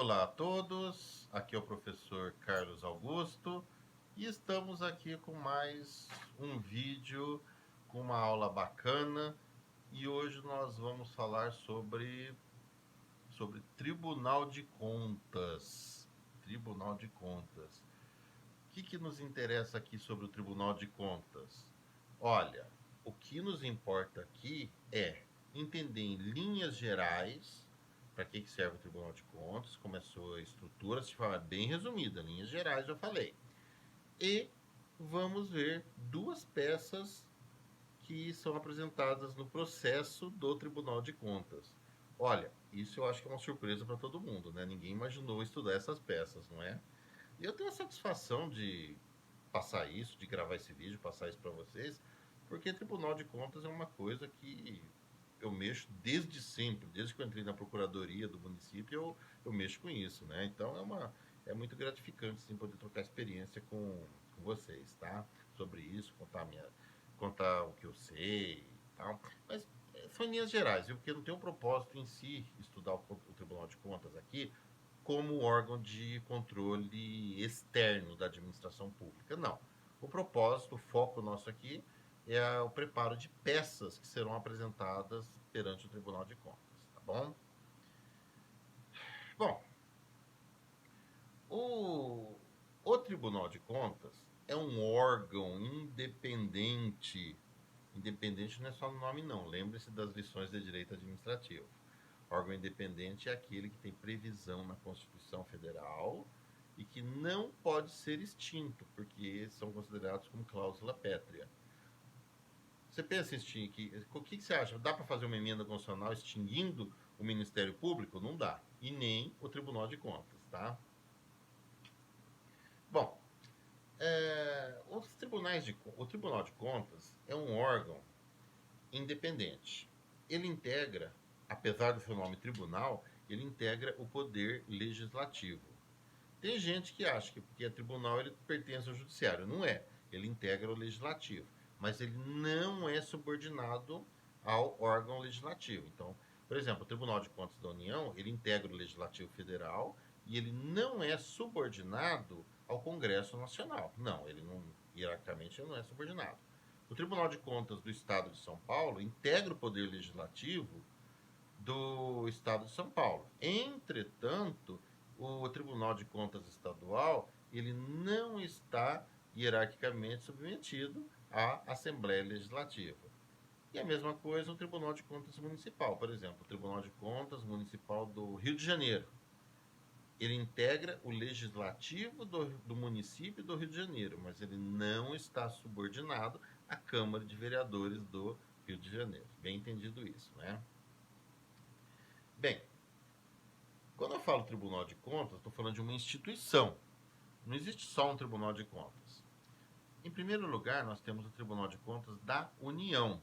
Olá a todos, aqui é o professor Carlos Augusto e estamos aqui com mais um vídeo com uma aula bacana e hoje nós vamos falar sobre Tribunal de Contas. Tribunal de Contas. O que nos interessa aqui sobre o Tribunal de Contas? Olha, o que nos importa aqui é entender em linhas gerais para que serve o Tribunal de Contas, como é a sua estrutura, se falar bem resumida, linhas gerais já falei. E vamos ver duas peças que são apresentadas no processo do Tribunal de Contas. Olha, isso eu acho que é uma surpresa para todo mundo, né? Ninguém imaginou estudar essas peças, não é? E eu tenho a satisfação de passar isso, de gravar esse vídeo, passar isso para vocês, porque Tribunal de Contas é uma coisa que eu mexo desde sempre, desde que eu entrei na procuradoria do município, eu mexo com isso, né? Então é muito gratificante sim, poder trocar experiência com vocês, tá? Sobre isso, contar o que eu sei e tal. Mas são em linhas gerais, viu? Porque não tem um propósito em si estudar o Tribunal de Contas aqui como órgão de controle externo da administração pública. Não. O propósito, o foco nosso aqui é o preparo de peças que serão apresentadas perante o Tribunal de Contas, tá bom? Bom, o Tribunal de Contas é um órgão independente. Independente não é só no nome, não. Lembre-se das lições de direito administrativo. Órgão independente é aquele que tem previsão na Constituição Federal e que não pode ser extinto, porque são considerados como cláusula pétrea. Você pensa em extinguir, o que você acha? Dá para fazer uma emenda constitucional extinguindo o Ministério Público? Não dá. E nem o Tribunal de Contas, tá? Bom, o Tribunal de Contas é um órgão independente. Ele integra, apesar do seu nome tribunal, ele integra o poder legislativo. Tem gente que acha que porque é tribunal ele pertence ao judiciário. Não é. Ele integra o legislativo. Mas ele não é subordinado ao órgão legislativo. Então, por exemplo, o Tribunal de Contas da União, ele integra o Legislativo Federal e ele não é subordinado ao Congresso Nacional. Não, ele não, hierarquicamente, ele não é subordinado. O Tribunal de Contas do Estado de São Paulo integra o Poder Legislativo do Estado de São Paulo. Entretanto, o Tribunal de Contas Estadual, ele não está hierarquicamente submetido à Assembleia Legislativa. E a mesma coisa no Tribunal de Contas Municipal, por exemplo, o Tribunal de Contas Municipal do Rio de Janeiro. Ele integra o legislativo do município do Rio de Janeiro, mas ele não está subordinado à Câmara de Vereadores do Rio de Janeiro. Bem entendido isso, né? Bem, quando eu falo Tribunal de Contas, estou falando de uma instituição. Não existe só um Tribunal de Contas. Em primeiro lugar, nós temos o Tribunal de Contas da União.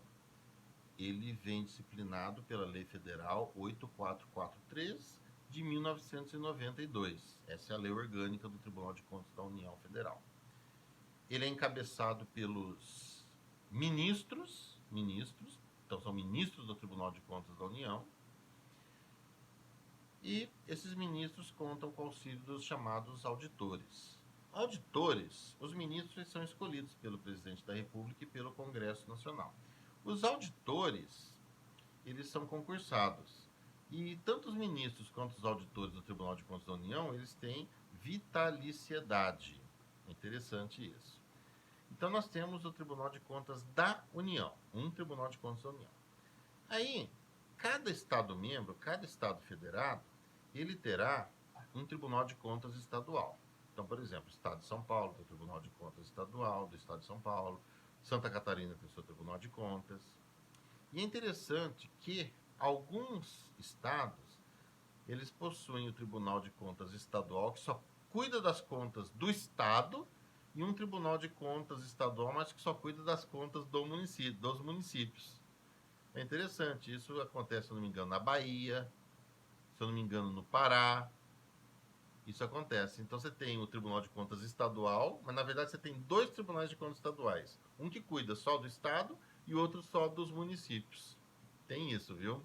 Ele vem disciplinado pela Lei Federal 8443 de 1992. Essa é a lei orgânica do Tribunal de Contas da União Federal. Ele é encabeçado pelos ministros, então são ministros do Tribunal de Contas da União, e esses ministros contam com o auxílio dos chamados auditores. Auditores, os ministros são escolhidos pelo presidente da República e pelo Congresso Nacional. Os auditores, eles são concursados. E tanto os ministros quanto os auditores do Tribunal de Contas da União, eles têm vitaliciedade. É interessante isso. Então nós temos o Tribunal de Contas da União, um Tribunal de Contas da União. Aí, cada Estado membro, cada Estado federado, ele terá um Tribunal de Contas estadual. Então, por exemplo, o Estado de São Paulo tem o Tribunal de Contas estadual do Estado de São Paulo, Santa Catarina tem o seu Tribunal de Contas. E é interessante que alguns estados, eles possuem o Tribunal de Contas estadual, que só cuida das contas do Estado, e um Tribunal de Contas estadual, mas que só cuida das contas dos municípios. É interessante, isso acontece, se eu não me engano, na Bahia, se eu não me engano, no Pará. Isso acontece. Então você tem o Tribunal de Contas estadual, mas na verdade você tem dois tribunais de contas estaduais. Um que cuida só do Estado e outro só dos municípios. Tem isso, viu?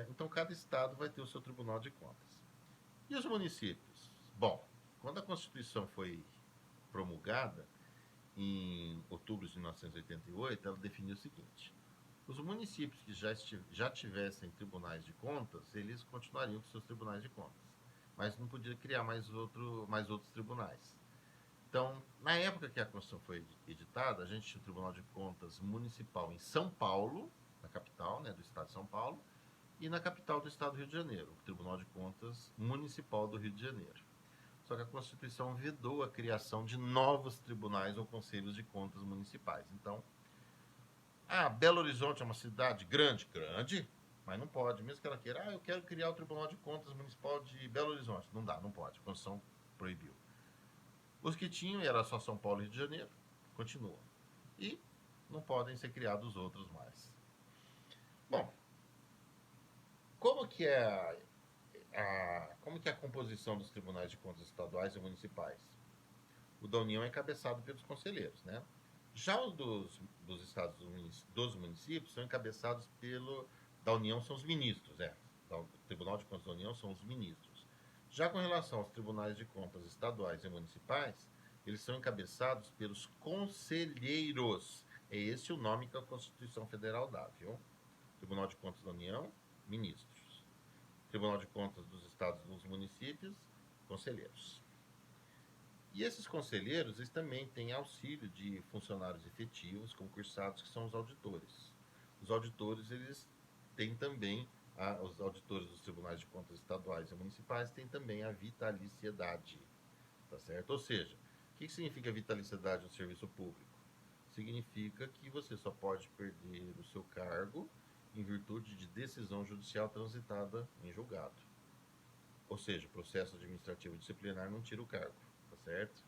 Então, cada estado vai ter o seu Tribunal de Contas. E os municípios? Bom, quando a Constituição foi promulgada, em outubro de 1988, ela definiu o seguinte: os municípios que já tivessem tribunais de contas, eles continuariam com seus tribunais de contas, mas não podia criar mais outros tribunais. Então, na época que a Constituição foi editada, a gente tinha o Tribunal de Contas Municipal em São Paulo, na capital, né, do estado de São Paulo, e na capital do estado do Rio de Janeiro, o Tribunal de Contas Municipal do Rio de Janeiro. Só que a Constituição vedou a criação de novos tribunais ou conselhos de contas municipais. Então, Belo Horizonte é uma cidade grande, grande, mas não pode, mesmo que ela queira, eu quero criar o Tribunal de Contas Municipal de Belo Horizonte. Não dá, não pode, a Constituição proibiu. Os que tinham, era só São Paulo e Rio de Janeiro, continuam. E não podem ser criados outros mais. Bom, como que é a composição dos tribunais de contas estaduais e municipais? O da União é encabeçado pelos conselheiros, né? Já os dos estados dos municípios são encabeçados da União são os ministros, O Tribunal de Contas da União são os ministros. Já com relação aos tribunais de contas estaduais e municipais, eles são encabeçados pelos conselheiros. É esse o nome que a Constituição Federal dá, viu? Tribunal de Contas da União, ministros. Tribunal de Contas dos estados e dos municípios, conselheiros. E esses conselheiros, eles também têm auxílio de funcionários efetivos, concursados, que são os auditores. Os auditores, eles têm também, os auditores dos tribunais de contas estaduais e municipais têm também a vitaliciedade, tá certo? Ou seja, o que significa vitaliciedade no serviço público? Significa que você só pode perder o seu cargo em virtude de decisão judicial transitada em julgado. Ou seja, o processo administrativo disciplinar não tira o cargo, tá certo?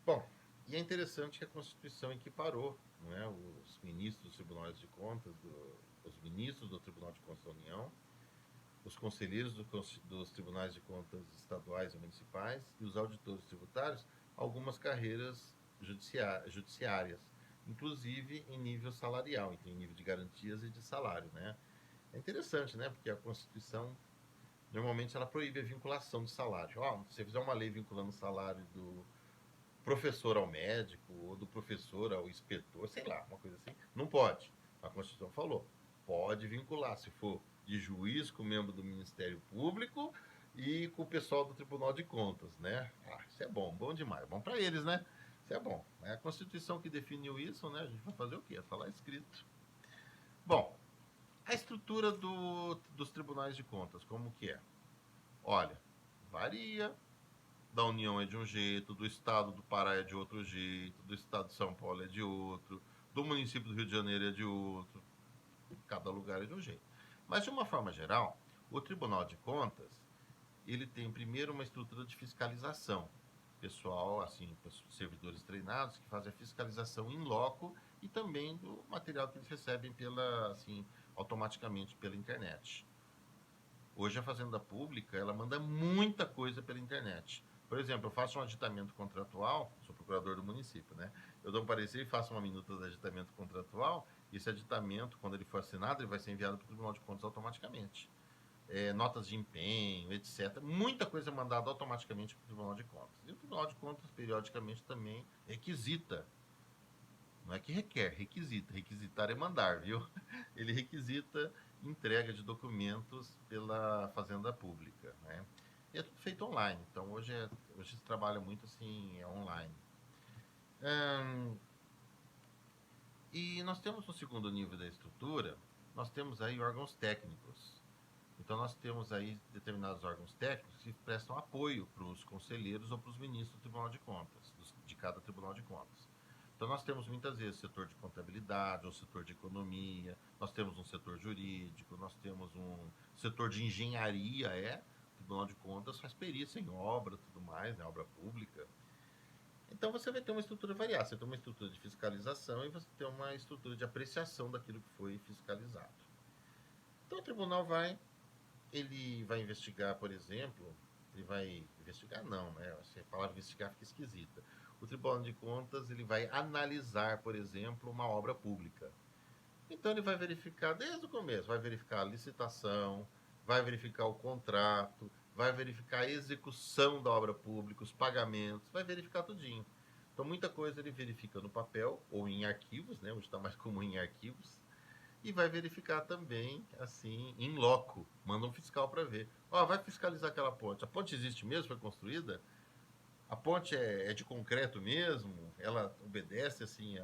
Bom, e é interessante que a Constituição equiparou, não é, os ministros dos tribunais de contas, os ministros do Tribunal de Contas da União, os conselheiros dos tribunais de contas estaduais e municipais e os auditores tributários algumas carreiras judiciárias, inclusive em nível salarial, em nível de garantias e de salário, né? É interessante, né? Porque a Constituição normalmente ela proíbe a vinculação de salário. Se você fizer uma lei vinculando o salário do professor ao médico, ou do professor ao inspetor, sei lá, uma coisa assim, não pode. A Constituição falou, pode vincular, se for de juiz com membro do Ministério Público e com o pessoal do Tribunal de Contas, né? Isso é bom, bom demais, bom para eles, né? Isso é bom. É a Constituição que definiu isso, né? A gente vai fazer o quê? Está lá escrito. Bom, a estrutura dos tribunais de contas, como que é? Olha, varia. Da União é de um jeito, do Estado do Pará é de outro jeito, do Estado de São Paulo é de outro, do município do Rio de Janeiro é de outro. Cada lugar é de um jeito. Mas, de uma forma geral, o Tribunal de Contas, ele tem primeiro uma estrutura de fiscalização. Pessoal, assim, servidores treinados que fazem a fiscalização in loco e também do material que eles recebem automaticamente pela internet. Hoje a Fazenda Pública, ela manda muita coisa pela internet. Por exemplo, eu faço um aditamento contratual, sou procurador do município, né? Eu dou um parecer e faço uma minuta de aditamento contratual, e esse aditamento, quando ele for assinado, ele vai ser enviado para o Tribunal de Contas automaticamente. Notas de empenho, etc. Muita coisa é mandada automaticamente para o Tribunal de Contas. E o Tribunal de Contas, periodicamente, também requisita. Não é que requer, requisita. Requisitar é mandar, viu? Ele requisita entrega de documentos pela Fazenda Pública, né? E é tudo feito online. Então, hoje se trabalha muito assim, online. E nós temos no segundo nível da estrutura, nós temos aí órgãos técnicos. Então, nós temos aí determinados órgãos técnicos que prestam apoio para os conselheiros ou para os ministros do Tribunal de Contas, de cada Tribunal de Contas. Então, nós temos muitas vezes setor de contabilidade, ou setor de economia, nós temos um setor jurídico, nós temos um setor de engenharia, o Tribunal de Contas faz perícia em obra, tudo mais, né, obra pública. Então, você vai ter uma estrutura variada, você tem uma estrutura de fiscalização e você tem uma estrutura de apreciação daquilo que foi fiscalizado. Então, o tribunal ele vai investigar, por exemplo, ele vai investigar não, né? A palavra investigar fica esquisita. O Tribunal de Contas ele vai analisar, por exemplo, uma obra pública. Então ele vai verificar desde o começo, vai verificar a licitação, vai verificar o contrato, vai verificar a execução da obra pública, os pagamentos, vai verificar tudinho. Então muita coisa ele verifica no papel ou em arquivos, né? Hoje está mais comum em arquivos. E vai verificar também, assim, em loco. Manda um fiscal para ver. Ó, vai fiscalizar aquela ponte. A ponte existe mesmo? Foi construída? A ponte é de concreto mesmo? Ela obedece, assim,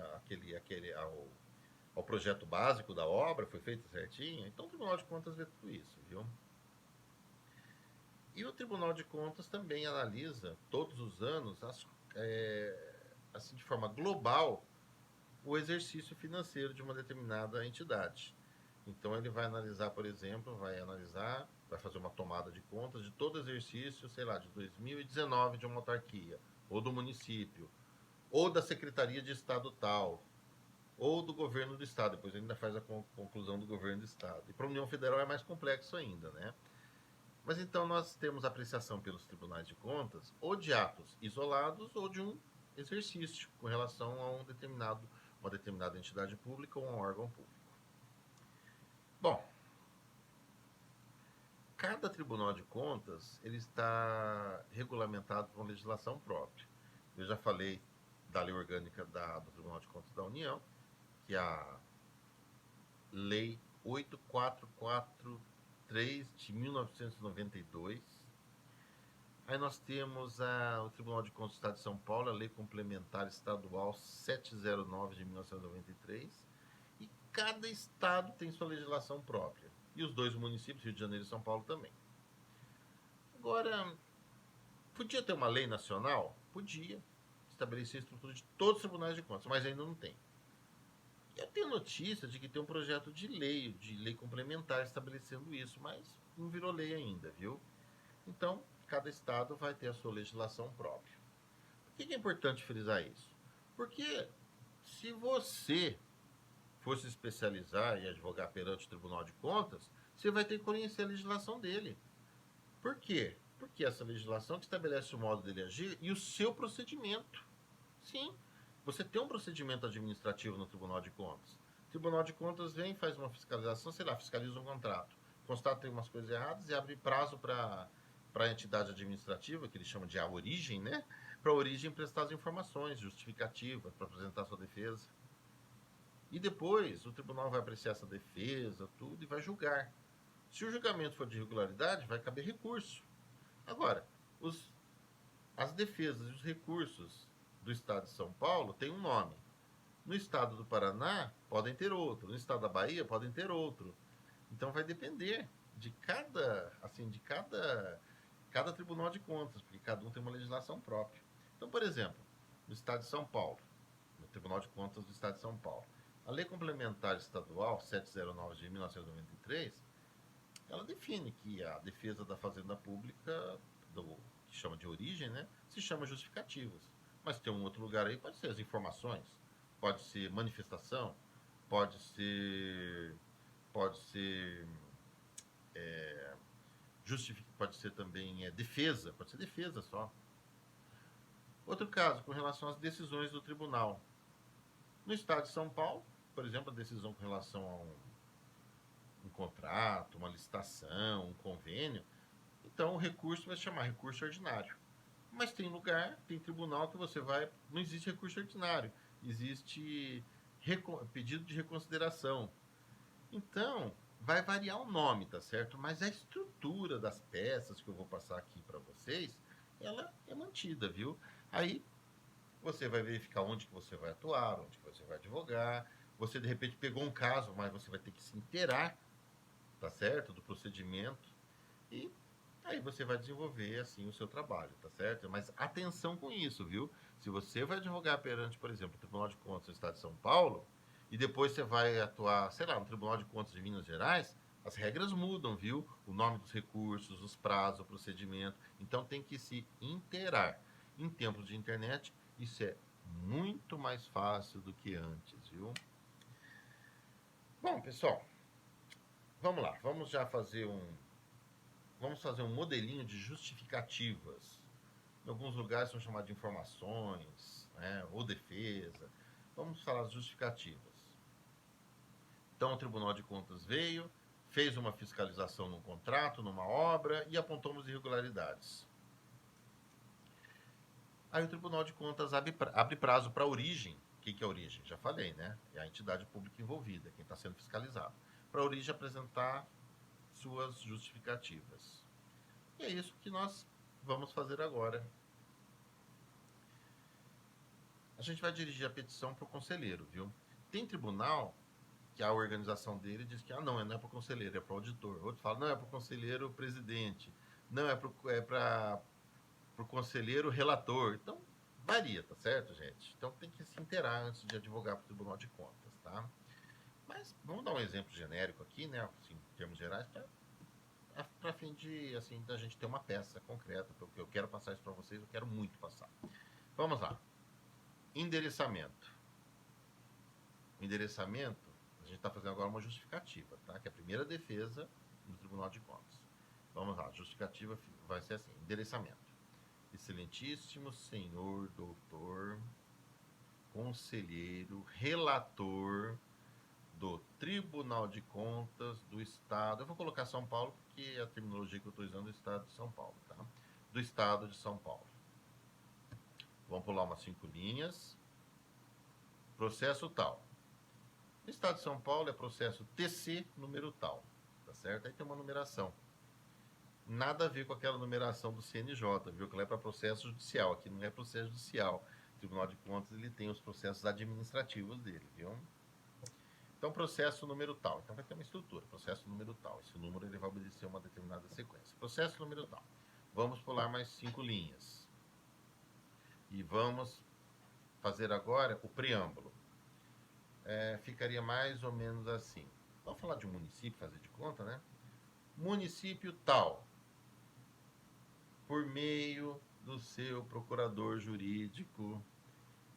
ao projeto básico da obra? Foi feita certinho? Então o Tribunal de Contas vê tudo isso, viu? E o Tribunal de Contas também analisa, todos os anos, assim, de forma global, o exercício financeiro de uma determinada entidade. Então ele vai analisar, por exemplo, vai fazer uma tomada de contas de todo exercício, sei lá, de 2019 de uma autarquia, ou do município, ou da Secretaria de Estado tal, ou do governo do Estado. Depois ainda faz a conclusão do governo do Estado. E para a União Federal é mais complexo ainda, né? Mas então nós temos apreciação pelos tribunais de contas ou de atos isolados ou de um exercício com relação a uma determinada entidade pública ou um órgão público. Bom, cada tribunal de contas ele está regulamentado por uma legislação própria. Eu já falei da lei orgânica do Tribunal de Contas da União, que é a Lei 8443 de 1992. Aí nós temos o Tribunal de Contas do Estado de São Paulo, a Lei Complementar Estadual 709 de 1993. E cada estado tem sua legislação própria. E os dois municípios, Rio de Janeiro e São Paulo, também. Agora, podia ter uma lei nacional? Podia estabelecer a estrutura de todos os tribunais de contas, mas ainda não tem. Eu tenho notícia de que tem um projeto de lei complementar estabelecendo isso, mas não virou lei ainda, viu? Então, cada estado vai ter a sua legislação própria. Por que é importante frisar isso? Porque se você for se especializar e advogar perante o Tribunal de Contas, você vai ter que conhecer a legislação dele. Por quê? Porque essa legislação que estabelece o modo dele agir e o seu procedimento. Sim, você tem um procedimento administrativo no Tribunal de Contas. O Tribunal de Contas vem, faz uma fiscalização, sei lá, fiscaliza um contrato, constata que tem umas coisas erradas e abre prazo para a entidade administrativa, que eles chamam de a origem, né? Para a origem prestar as informações justificativas, para apresentar sua defesa. E depois o tribunal vai apreciar essa defesa, tudo, e vai julgar. Se o julgamento for de irregularidade, vai caber recurso. Agora, as defesas e os recursos do Estado de São Paulo têm um nome. No Estado do Paraná, podem ter outro. No Estado da Bahia, podem ter outro. Então, vai depender de cada Tribunal de Contas, porque cada um tem uma legislação própria. Então, por exemplo, no Estado de São Paulo, no Tribunal de Contas do Estado de São Paulo, a Lei Complementar Estadual 709 de 1993, ela define que a defesa da fazenda pública, que chama de origem, né, se chama justificativas. Mas tem um outro lugar aí, pode ser as informações, pode ser manifestação, pode ser pode ser também defesa, pode ser defesa só. Outro caso, com relação às decisões do tribunal. No Estado de São Paulo, por exemplo, a decisão com relação a um contrato, uma licitação, um convênio, então o recurso vai se chamar recurso ordinário. Mas tem lugar, tem tribunal que você vai, não existe recurso ordinário, existe pedido de reconsideração. Então, vai variar o nome, tá certo? Mas a estrutura das peças que eu vou passar aqui para vocês, ela é mantida, viu? Aí você vai verificar onde que você vai atuar, onde que você vai advogar. Você, de repente, pegou um caso, mas você vai ter que se inteirar, tá certo? Do procedimento. E aí você vai desenvolver, assim, o seu trabalho, tá certo? Mas atenção com isso, viu? Se você vai advogar perante, por exemplo, o Tribunal de Contas do Estado de São Paulo, e depois você vai atuar, sei lá, no Tribunal de Contas de Minas Gerais, as regras mudam, viu? O nome dos recursos, os prazos, o procedimento. Então tem que se inteirar. Em tempos de internet, isso é muito mais fácil do que antes, viu? Bom, pessoal, vamos lá. Vamos fazer um modelinho de justificativas. Em alguns lugares são chamados de informações, né, ou defesa. Vamos falar das justificativas. Então, o Tribunal de Contas veio, fez uma fiscalização num contrato, numa obra e apontou umas irregularidades. Aí o Tribunal de Contas abre prazo para a origem. O que é a origem? Já falei, né? É a entidade pública envolvida, quem está sendo fiscalizado. Para a origem apresentar suas justificativas. E é isso que nós vamos fazer agora. A gente vai dirigir a petição para o conselheiro, viu? Tem tribunal que a organização dele diz que não é para o conselheiro, é para o auditor. Outro fala, não, é para o conselheiro presidente. Não, para o conselheiro relator. Então, varia, tá certo, gente? Então, tem que se inteirar antes de advogar para o Tribunal de Contas, tá? Mas, vamos dar um exemplo genérico aqui, né? Assim, em termos gerais, para fim de, assim, da gente ter uma peça concreta, porque eu quero passar isso para vocês, eu quero muito passar. Vamos lá. Endereçamento. Endereçamento, a gente está fazendo agora uma justificativa, tá? Que é a primeira defesa do Tribunal de Contas. Vamos lá, a justificativa vai ser assim, endereçamento. Excelentíssimo senhor doutor, conselheiro, relator do Tribunal de Contas do Estado. Eu vou colocar São Paulo porque é a terminologia que eu estou usando é do Estado de São Paulo, tá? Do Estado de São Paulo. Vamos pular umas 5 linhas. Processo tal. No Estado de São Paulo é processo TC número tal, tá certo? Aí tem uma numeração. Nada a ver com aquela numeração do CNJ, viu? Que ela é para processo judicial. Aqui não é processo judicial. O Tribunal de Contas ele tem os processos administrativos dele, viu? Então, processo número tal. Então, vai ter uma estrutura. Processo número tal. Esse número ele vai obedecer uma determinada sequência. Processo número tal. Vamos pular mais 5 linhas. E vamos fazer agora o preâmbulo. Ficaria mais ou menos assim. Vamos falar de um município, fazer de conta, né? Município tal, por meio do seu procurador jurídico.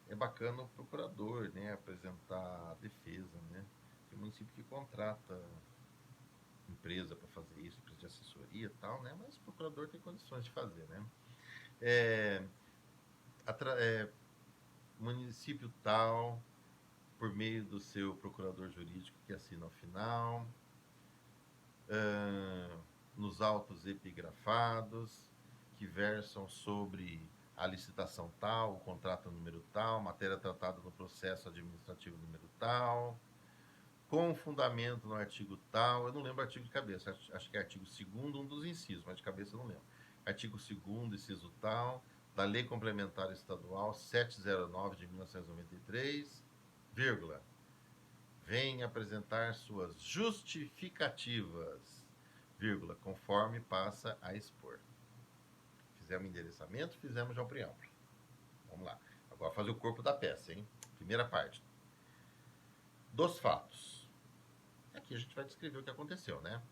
É bacana o procurador, né, apresentar a defesa, né? Tem município que contrata empresa para fazer isso, empresa de assessoria e tal, né? Mas o procurador tem condições de fazer, né? Município tal, por meio do seu procurador jurídico que assina ao final, nos autos epigrafados, que versam sobre a licitação tal, o contrato número tal, matéria tratada no processo administrativo número tal, com fundamento no artigo tal, eu não lembro o artigo de cabeça, acho que é artigo 2º, um dos incisos, mas de cabeça eu não lembro. Artigo 2º, inciso tal, da Lei Complementar Estadual 709 de 1993, vírgula, vem apresentar suas justificativas, vírgula, conforme passa a expor. Fizemos endereçamento, fizemos já o preâmbulo. Vamos lá. Agora fazer o corpo da peça, hein? Primeira parte. Dos fatos. Aqui a gente vai descrever o que aconteceu, né?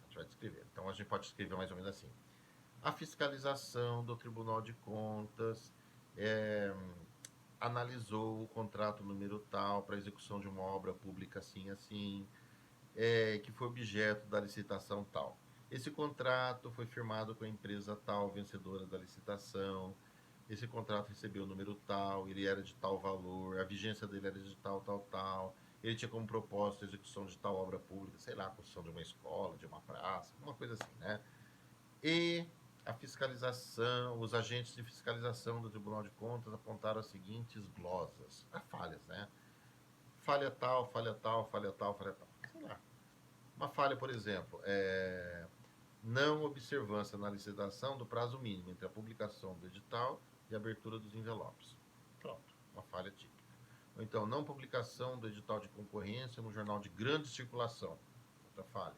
A gente vai descrever. Então a gente pode escrever mais ou menos assim. A fiscalização do Tribunal de Contas analisou o contrato número tal para execução de uma obra pública assim, assim, que foi objeto da licitação tal. Esse contrato foi firmado com a empresa tal, vencedora da licitação. Esse contrato recebeu o número tal, ele era de tal valor, a vigência dele era de tal, tal, tal. Ele tinha como propósito a execução de tal obra pública, sei lá, a construção de uma escola, de uma praça, uma coisa assim, né? E a fiscalização, os agentes de fiscalização do Tribunal de Contas apontaram as seguintes glosas, falhas, né? Falha tal, falha tal, falha tal, falha tal. Sei lá. Uma falha, por exemplo, não observância na licitação do prazo mínimo entre a publicação do edital e a abertura dos envelopes. Pronto, uma falha típica. Ou então, não publicação do edital de concorrência no jornal de grande circulação. Outra falha.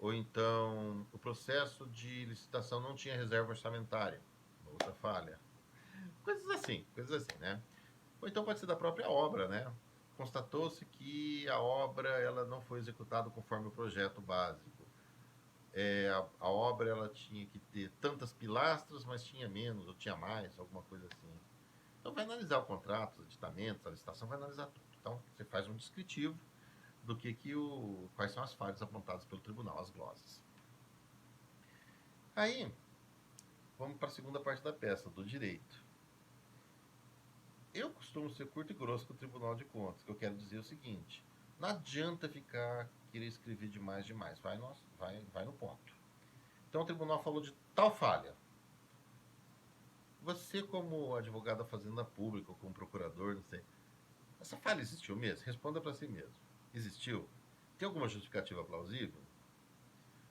Ou então, o processo de licitação não tinha reserva orçamentária. Outra falha. Coisas assim, né? Ou então pode ser da própria obra, né? Constatou-se que a obra ela não foi executada conforme o projeto básico. A obra ela tinha que ter tantas pilastras, mas tinha menos, ou tinha mais, alguma coisa assim. Então vai analisar o contrato, os aditamentos, a licitação, vai analisar tudo. Então você faz um descritivo do quais são as falhas apontadas pelo tribunal, as glosas. Aí, vamos para a segunda parte da peça, do direito. Eu costumo ser curto e grosso com o Tribunal de Contas, que eu quero dizer o seguinte: Não adianta ficar querer escrever demais. Vai no ponto. Então o tribunal falou de tal falha. Você, como advogado da Fazenda Pública, ou como procurador, não sei, essa falha existiu mesmo? Responda para si mesmo. Existiu? Tem alguma justificativa plausível?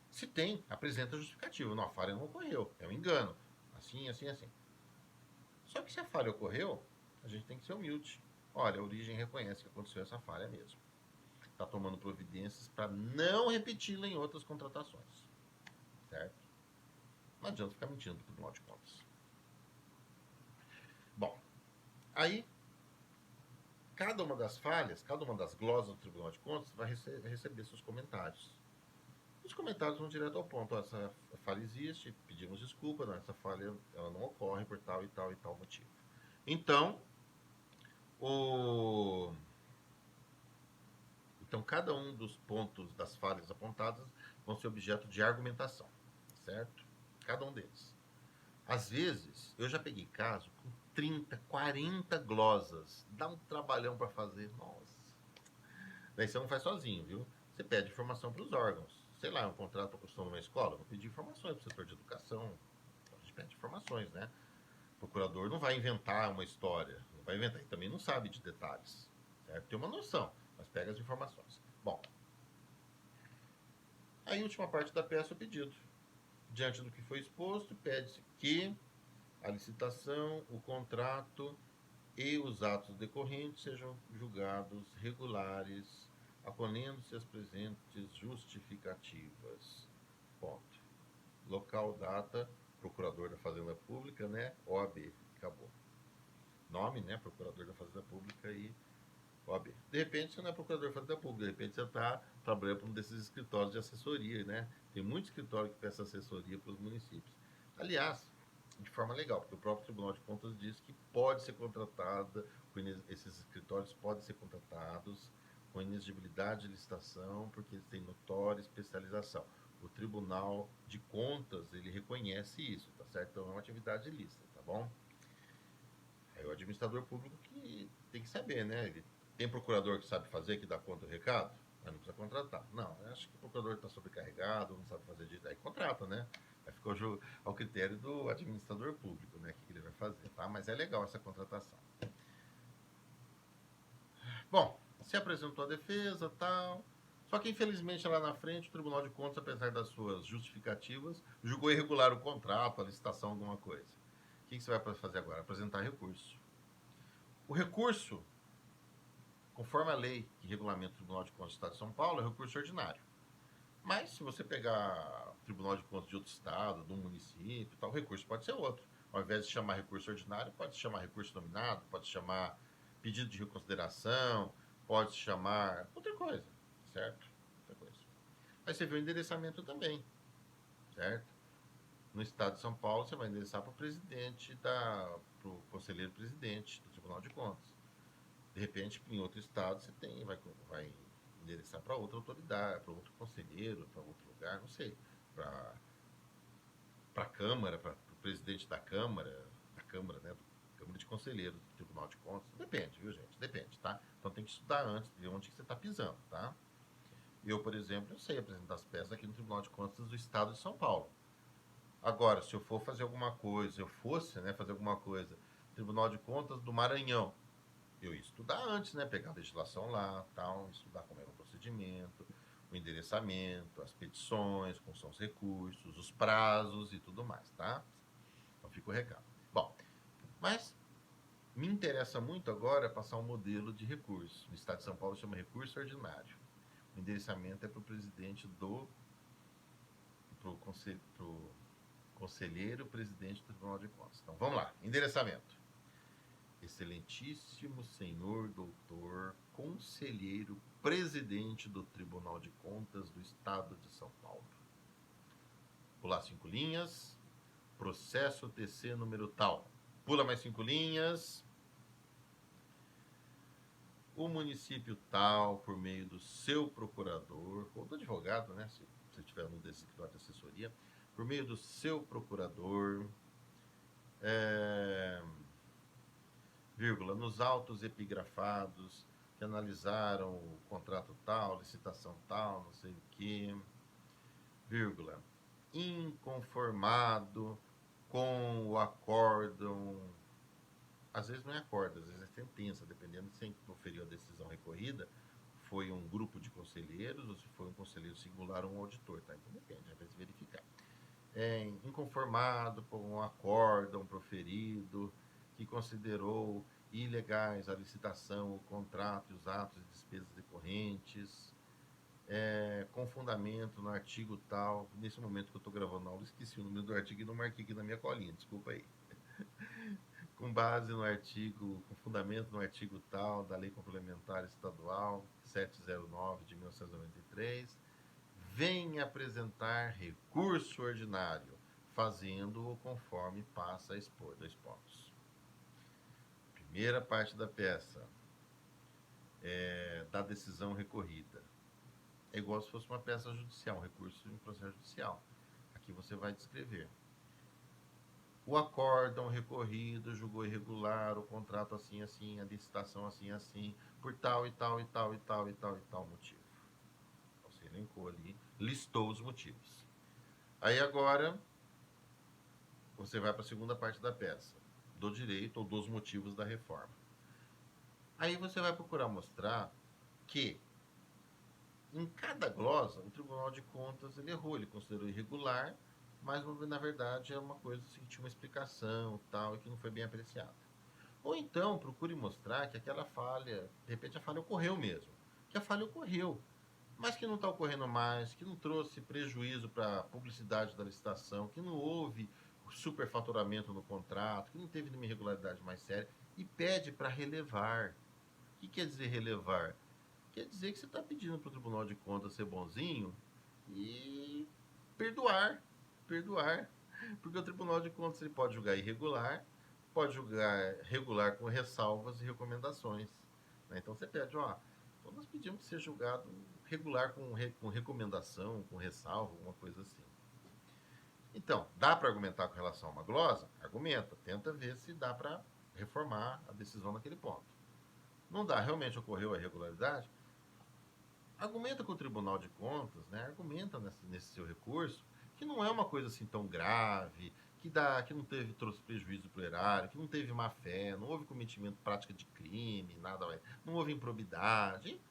Se tem, apresenta a justificativa. Não, a falha não ocorreu. É um engano. Assim, assim, assim. Só que se a falha ocorreu, a gente tem que ser humilde. Olha, a origem reconhece que aconteceu essa falha mesmo. Está tomando providências para não repeti-la em outras contratações. Certo? Não adianta ficar mentindo para o Tribunal de Contas. Bom, aí, cada uma das falhas, cada uma das glosas do Tribunal de Contas vai receber seus comentários. Os comentários vão direto ao ponto. Essa falha existe, pedimos desculpa, não, essa falha ela não ocorre por tal e tal e tal motivo. Então, cada um dos pontos das falhas apontadas vão ser objeto de argumentação, certo? Cada um deles. Às vezes, eu já peguei caso com 30, 40 glosas. Dá um trabalhão para fazer. Nossa. Daí você não faz sozinho, viu? Você pede informação para os órgãos. Sei lá, um contrato para construção numa escola, vou pedir informações para o setor de educação. A gente pede informações, né? O procurador não vai inventar uma história. Não vai inventar. E também não sabe de detalhes. Certo? Tem uma noção, mas pega as informações. Bom. Aí, a última parte da peça é o pedido. Diante do que foi exposto, pede-se que a licitação, o contrato e os atos decorrentes sejam julgados regulares, acolhendo-se as presentes justificativas. Ponto. Local, data, procurador da Fazenda Pública, né? OAB. Acabou. Nome, né? Procurador da Fazenda Pública e OAB. De repente você não é procurador da Fazenda Pública, de repente você está trabalhando para um desses escritórios de assessoria, né? Tem muito escritório que presta assessoria para os municípios. Aliás, de forma legal, porque o próprio Tribunal de Contas diz que pode ser contratada, esses escritórios podem ser contratados com inexigibilidade de licitação, porque eles têm notória especialização. O Tribunal de Contas, ele reconhece isso, tá certo? Então é uma atividade ilícita, tá bom? É o administrador público que tem que saber, né? Ele tem procurador que sabe fazer, que dá conta do recado, mas não precisa contratar. Não, acho que o procurador está sobrecarregado, não sabe fazer direito, aí contrata, né? Aí ficou ao critério do administrador público, né? O que ele vai fazer, tá? Mas é legal essa contratação. Bom, se apresentou a defesa, tal. Só que, infelizmente, lá na frente, o Tribunal de Contas, apesar das suas justificativas, julgou irregular o contrato, a licitação, alguma coisa. O que você vai fazer agora? Apresentar recurso. O recurso, conforme a lei que regulamenta o Tribunal de Contas do Estado de São Paulo, é recurso ordinário. Mas, se você pegar o Tribunal de Contas de outro estado, de um município, tal, o recurso pode ser outro. Ao invés de chamar recurso ordinário, pode se chamar recurso nominado, pode se chamar pedido de reconsideração, pode se chamar outra coisa, certo? Outra coisa. Aí você vê o endereçamento também, certo? No estado de São Paulo, você vai endereçar para o presidente, para o conselheiro presidente do Tribunal de Contas. De repente, em outro estado, você vai endereçar para outra autoridade, para outro conselheiro, para outro lugar, não sei, para a Câmara, para o presidente da Câmara, né, Câmara de Conselheiros do Tribunal de Contas. Depende, viu, gente? Depende, tá? Então tem que estudar antes de onde que você está pisando, tá? Eu, por exemplo, eu sei apresentar as peças aqui no Tribunal de Contas do Estado de São Paulo. Agora, se eu for fazer alguma coisa, fazer alguma coisa, Tribunal de Contas do Maranhão, eu ia estudar antes, né? Pegar a legislação lá, tal, estudar como era o procedimento, o endereçamento, as petições, como são os recursos, os prazos e tudo mais, tá? Então fica o recado. Bom, mas me interessa muito agora passar um modelo de recurso. No estado de São Paulo chama recurso ordinário. O endereçamento é para o presidente pro conselheiro presidente do Tribunal de Contas. Então vamos lá, endereçamento. Excelentíssimo senhor doutor conselheiro presidente do Tribunal de Contas do Estado de São Paulo. Pular 5 linhas. Processo TC número tal. Pula mais 5 linhas. O município tal, por meio do seu procurador, ou do advogado, né? Se você estiver no escritório de assessoria, por meio do seu procurador, vírgula, nos autos epigrafados, que analisaram o contrato tal, licitação tal, não sei o que, vírgula, inconformado com o acórdão, às vezes não é acórdão, às vezes é sentença, dependendo de quem proferiu a decisão recorrida, foi um grupo de conselheiros ou se foi um conselheiro singular ou um auditor, tá? Então depende, vai se verificar. Inconformado com um acórdão proferido que considerou ilegais a licitação, o contrato e os atos e despesas decorrentes, com fundamento no artigo tal. Nesse momento que eu estou gravando a aula, esqueci o número do artigo e não marquei aqui na minha colinha, desculpa aí. Com base no artigo, com fundamento no artigo tal da Lei Complementar Estadual 709 de 1993, vem apresentar recurso ordinário, fazendo-o conforme passa a expor. 2 pontos. Primeira parte da peça, da decisão recorrida. É igual se fosse uma peça judicial, um recurso em processo judicial. Aqui você vai descrever. O acórdão recorrido julgou irregular o contrato assim, assim, a licitação assim, assim, por tal e tal e tal e tal e tal e tal motivo. Você elencou ali, listou os motivos. Aí agora, você vai para a segunda parte da peça, do direito ou dos motivos da reforma. Aí você vai procurar mostrar que, em cada glosa, o Tribunal de Contas ele errou, ele considerou irregular, mas na verdade é uma coisa assim, que tinha uma explicação tal, e que não foi bem apreciada. Ou então, procure mostrar que aquela falha, de repente a falha ocorreu mesmo, que a falha ocorreu, mas que não está ocorrendo mais, que não trouxe prejuízo para a publicidade da licitação, que não houve superfaturamento no contrato, que não teve nenhuma irregularidade mais séria, e pede para relevar. O que quer dizer relevar? Quer dizer que você está pedindo para o Tribunal de Contas ser bonzinho e perdoar. Perdoar. Porque o Tribunal de Contas ele pode julgar irregular, pode julgar regular com ressalvas e recomendações. Né? Então você pede, então nós pedimos que seja julgado regular com recomendação, com ressalva, alguma coisa assim. Então, dá para argumentar com relação a uma glosa? Argumenta, tenta ver se dá para reformar a decisão naquele ponto. Não dá, realmente ocorreu a irregularidade? Argumenta com o Tribunal de Contas, né? Argumenta nesse seu recurso que não é uma coisa assim tão grave, que não teve trouxe prejuízo para o erário, que não teve má fé, não houve cometimento prática de crime, nada mais, não houve improbidade.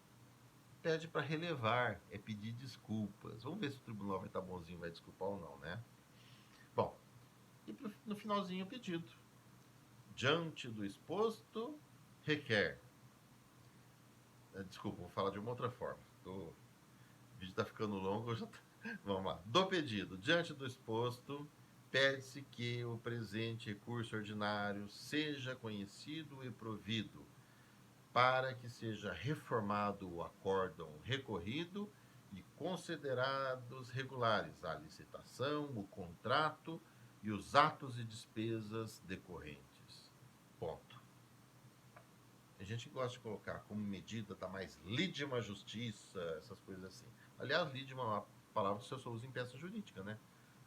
Pede para relevar, é pedir desculpas. Vamos ver se o tribunal vai estar bonzinho, vai desculpar ou não, né? Bom, e no finalzinho o pedido. Diante do exposto, requer. Desculpa, vou falar de uma outra forma. O vídeo está ficando longo, vamos lá. Do pedido, diante do exposto, pede-se que o presente recurso ordinário seja conhecido e provido para que seja reformado o acórdão recorrido e considerados regulares a licitação, o contrato e os atos e despesas decorrentes. Ponto. A gente gosta de colocar como medida da mais lídima justiça, essas coisas assim. Aliás, lídima é uma palavra que você só usa em peça jurídica, né?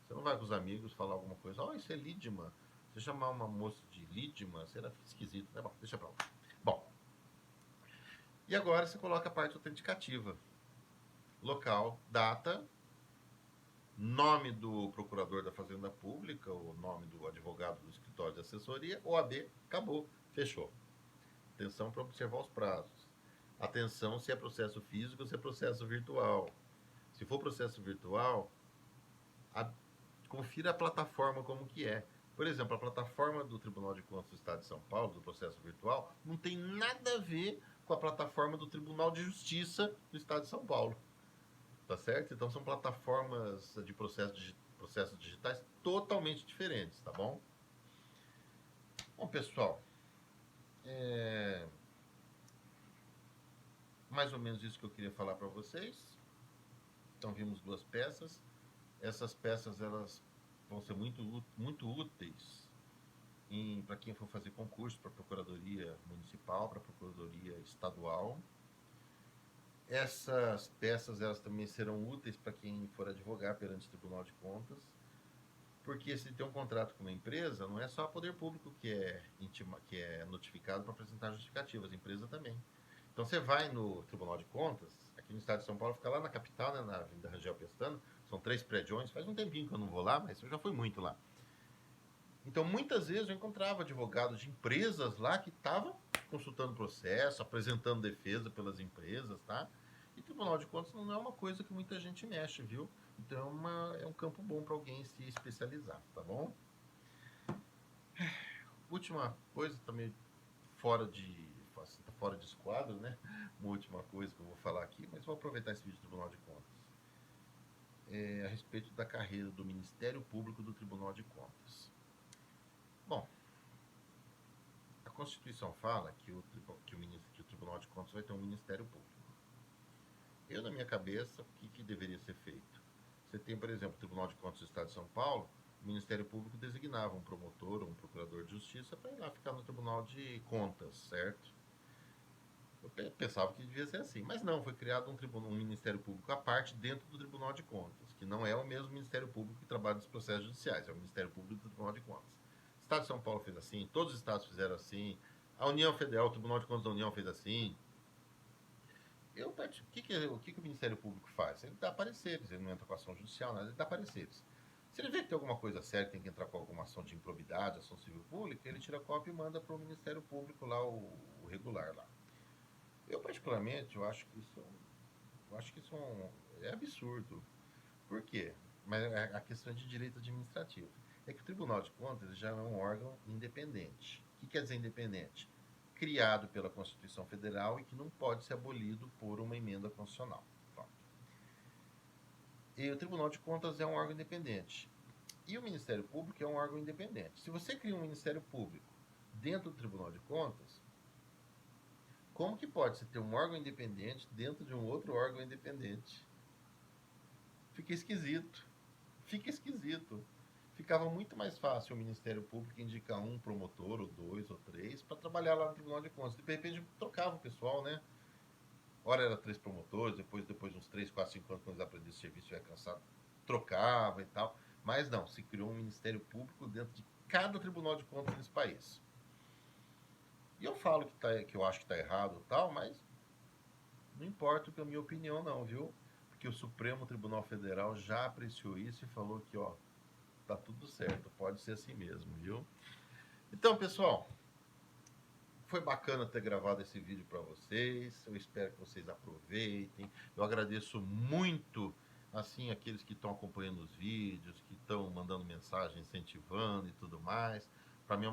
Você não vai com os amigos falar alguma coisa, isso é lídima. Você chamar uma moça de lídima, será esquisito, né? Bom, deixa pra lá. Bom, e agora você coloca a parte autenticativa. Local, data, nome do procurador da Fazenda Pública, o nome do advogado do escritório de assessoria, OAB, acabou, fechou. Atenção para observar os prazos. Atenção se é processo físico ou se é processo virtual. Se for processo virtual, confira a plataforma como que é. Por exemplo, a plataforma do Tribunal de Contas do Estado de São Paulo, do processo virtual, não tem nada a ver com a plataforma do Tribunal de Justiça do Estado de São Paulo. Tá certo? Então são plataformas de processos digitais totalmente diferentes, tá bom? Bom, pessoal, mais ou menos isso que eu queria falar para vocês. Então vimos 2 peças. Essas peças elas vão ser muito úteis para quem for fazer concurso para a Procuradoria Municipal, para a Procuradoria Estadual. Essas peças elas também serão úteis para quem for advogar perante o Tribunal de Contas, porque se tem um contrato com uma empresa, não é só o poder público que é notificado para apresentar justificativas, a empresa também. Então você vai no Tribunal de Contas, aqui no estado de São Paulo, fica lá na capital, né, na Avenida Rangel Pestana, são 3 prédios, faz um tempinho que eu não vou lá, mas eu já fui muito lá. Então muitas vezes eu encontrava advogados de empresas lá que estavam consultando processo, apresentando defesa pelas empresas, tá? E Tribunal de Contas não é uma coisa que muita gente mexe, viu? Então é um campo bom para alguém se especializar, tá bom? Última coisa também fora de tá fora de esquadro, né? Uma última coisa que eu vou falar aqui, mas vou aproveitar esse vídeo do Tribunal de Contas. A respeito da carreira do Ministério Público do Tribunal de Contas. Bom, a Constituição fala que o Tribunal de Contas vai ter um Ministério Público. Eu, na minha cabeça, o que deveria ser feito? Você tem, por exemplo, o Tribunal de Contas do Estado de São Paulo, o Ministério Público designava um promotor ou um procurador de justiça para ir lá ficar no Tribunal de Contas, certo? Eu pensava que devia ser assim, mas não, foi criado um Ministério Público à parte dentro do Tribunal de Contas, que não é o mesmo Ministério Público que trabalha nos processos judiciais, é o Ministério Público do Tribunal de Contas. O Estado de São Paulo fez assim, todos os estados fizeram assim, a União Federal, o Tribunal de Contas da União fez assim. O que o Ministério Público faz? Ele dá pareceres, ele não entra com ação judicial, nada, ele dá pareceres. Se ele vê que tem alguma coisa séria, tem que entrar com alguma ação de improbidade, ação civil pública, ele tira a cópia e manda para o Ministério Público lá, o regular lá. Eu, particularmente, eu acho que isso é absurdo. Por quê? Mas a questão é de direito administrativo. É que o Tribunal de Contas já é um órgão independente. O que quer dizer independente? Criado pela Constituição Federal e que não pode ser abolido por uma emenda constitucional. Pronto. E o Tribunal de Contas é um órgão independente. E o Ministério Público é um órgão independente. Se você cria um Ministério Público dentro do Tribunal de Contas, como que pode se ter um órgão independente dentro de um outro órgão independente? Fica esquisito. Fica esquisito. Ficava muito mais fácil o Ministério Público indicar um promotor, ou 2, ou 3, para trabalhar lá no Tribunal de Contas. De repente trocava o pessoal, né? Ora era 3 promotores, depois uns 3, 4, 5 anos, quando eles aprendiam esse serviço, já cansado, trocava e tal. Mas não, se criou um Ministério Público dentro de cada Tribunal de Contas desse país. E eu falo que eu acho que está errado e tal, mas não importa a minha opinião não, viu? Porque o Supremo Tribunal Federal já apreciou isso e falou que, ó, tá tudo certo, pode ser assim mesmo, viu? Então, pessoal, foi bacana ter gravado esse vídeo para vocês. Eu espero que vocês aproveitem. Eu agradeço muito, assim, aqueles que estão acompanhando os vídeos, que estão mandando mensagem, incentivando e tudo mais. Para mim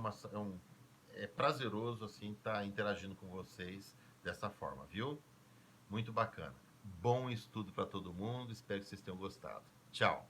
é prazeroso, assim, estar interagindo com vocês dessa forma, viu? Muito bacana. Bom estudo para todo mundo. Espero que vocês tenham gostado. Tchau.